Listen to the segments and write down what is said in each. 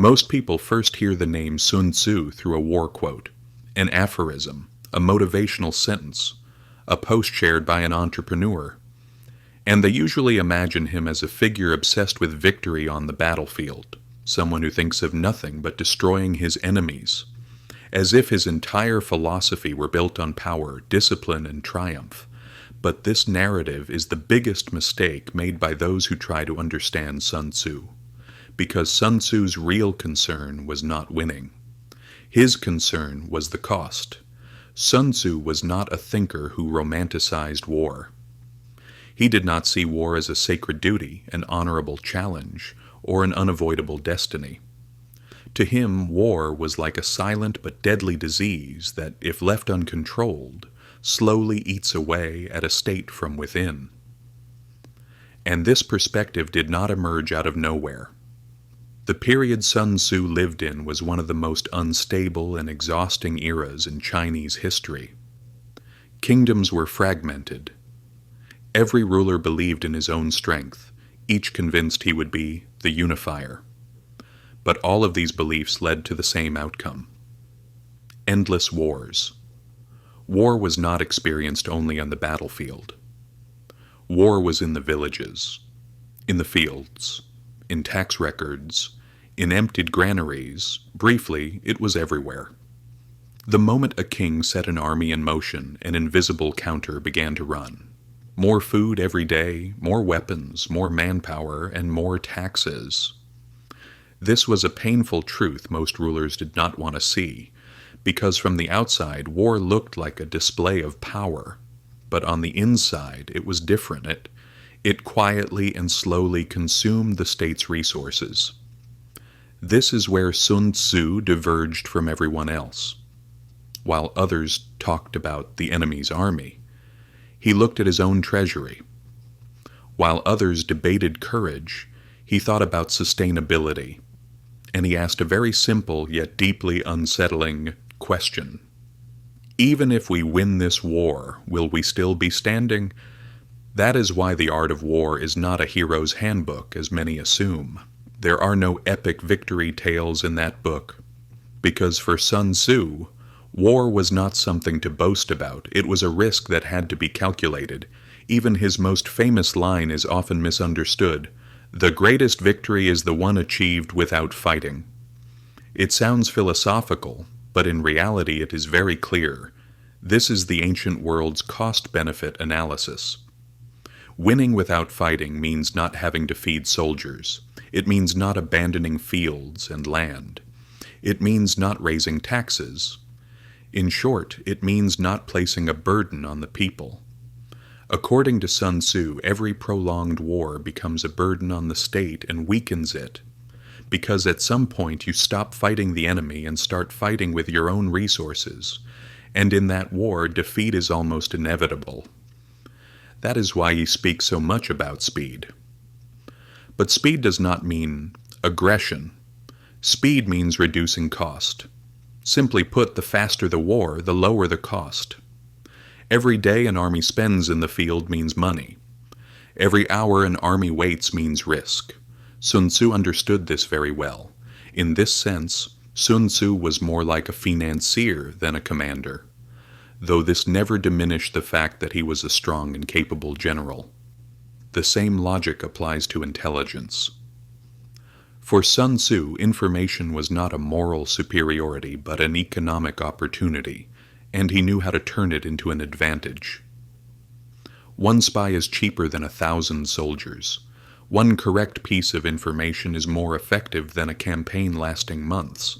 Most people first hear the name Sun Tzu through a war quote, an aphorism, a motivational sentence, a post shared by an entrepreneur, and they usually imagine him as a figure obsessed with victory on the battlefield, someone who thinks of nothing but destroying his enemies, as if his entire philosophy were built on power, discipline, and triumph. But this narrative is the biggest mistake made by those who try to understand Sun Tzu, because Sun Tzu's real concern was not winning. His concern was the cost. Sun Tzu was not a thinker who romanticized war. He did not see war as a sacred duty, an honorable challenge, or an unavoidable destiny. To him, war was like a silent but deadly disease that, if left uncontrolled, slowly eats away at a state from within. And this perspective did not emerge out of nowhere. The period Sun Tzu lived in was one of the most unstable and exhausting eras in Chinese history. Kingdoms were fragmented. Every ruler believed in his own strength, each convinced he would be the unifier. But all of these beliefs led to the same outcome: endless wars. War was not experienced only on the battlefield. War was in the villages, in the fields, in tax records, in emptied granaries. Briefly, it was everywhere. The moment a king set an army in motion, an invisible counter began to run. More food every day, more weapons, more manpower, and more taxes. This was a painful truth most rulers did not want to see, because from the outside, war looked like a display of power. But on the inside, it was different. It quietly and slowly consumed the state's resources. This is where Sun Tzu diverged from everyone else. While others talked about the enemy's army, he looked at his own treasury. While others debated courage, he thought about sustainability, and he asked a very simple yet deeply unsettling question. Even if we win this war, will we still be standing? That is why The Art of War is not a hero's handbook, as many assume. There are no epic victory tales in that book, because for Sun Tzu, war was not something to boast about. It was a risk that had to be calculated. Even his most famous line is often misunderstood: "The greatest victory is the one achieved without fighting." It sounds philosophical, but in reality it is very clear. This is the ancient world's cost-benefit analysis. Winning without fighting means not having to feed soldiers. It means not abandoning fields and land. It means not raising taxes. In short, it means not placing a burden on the people. According to Sun Tzu, every prolonged war becomes a burden on the state and weakens it, because at some point you stop fighting the enemy and start fighting with your own resources, and in that war, defeat is almost inevitable. That is why he speaks so much about speed. But speed does not mean aggression. Speed means reducing cost. Simply put, the faster the war, the lower the cost. Every day an army spends in the field means money. Every hour an army waits means risk. Sun Tzu understood this very well. In this sense, Sun Tzu was more like a financier than a commander, though this never diminished the fact that he was a strong and capable general. The same logic applies to intelligence. For Sun Tzu, information was not a moral superiority but an economic opportunity, and he knew how to turn it into an advantage. One spy is cheaper than 1,000 soldiers. One correct piece of information is more effective than a campaign lasting months.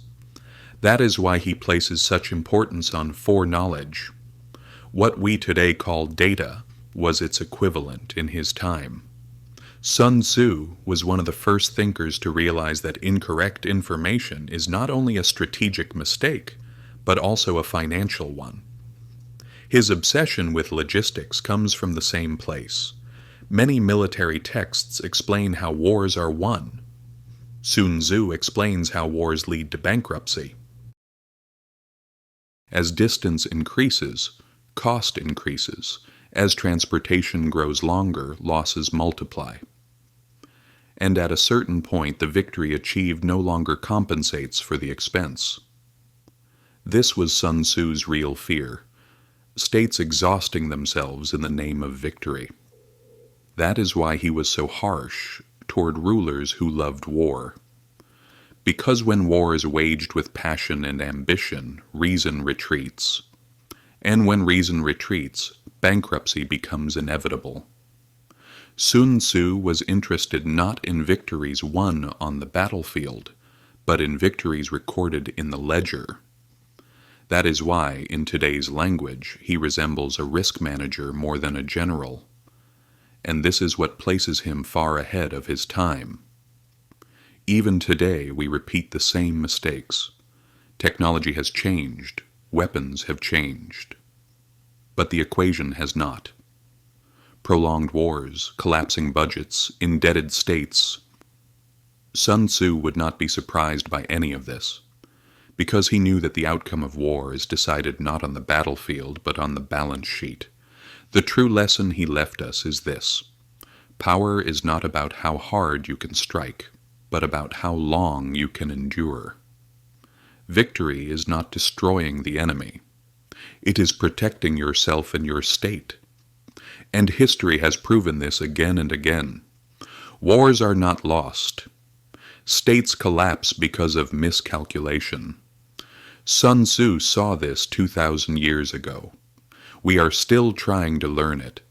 That is why he places such importance on foreknowledge. What we today call data was its equivalent in his time. Sun Tzu was one of the first thinkers to realize that incorrect information is not only a strategic mistake, but also a financial one. His obsession with logistics comes from the same place. Many military texts explain how wars are won. Sun Tzu explains how wars lead to bankruptcy. As distance increases, cost increases. As transportation grows longer, losses multiply. and at a certain point the victory achieved no longer compensates for the expense. This was Sun Tzu's real fear: states exhausting themselves in the name of victory. That is why he was so harsh toward rulers who loved war. Because when war is waged with passion and ambition, reason retreats. And when reason retreats, bankruptcy becomes inevitable. Sun Tzu was interested not in victories won on the battlefield, but in victories recorded in the ledger. That is why, in today's language, he resembles a risk manager more than a general. And this is what places him far ahead of his time. Even today, we repeat the same mistakes. Technology has changed, weapons have changed. But the equation has not. Prolonged wars, collapsing budgets, indebted states. Sun Tzu would not be surprised by any of this, because he knew that the outcome of war is decided not on the battlefield but on the balance sheet. The true lesson he left us is this: power is not about how hard you can strike, but about how long you can endure. Victory is not destroying the enemy. It is protecting yourself and your state. And history has proven this again and again. Wars are not lost. States collapse because of miscalculation. Sun Tzu saw this 2,000 years ago. We are still trying to learn it,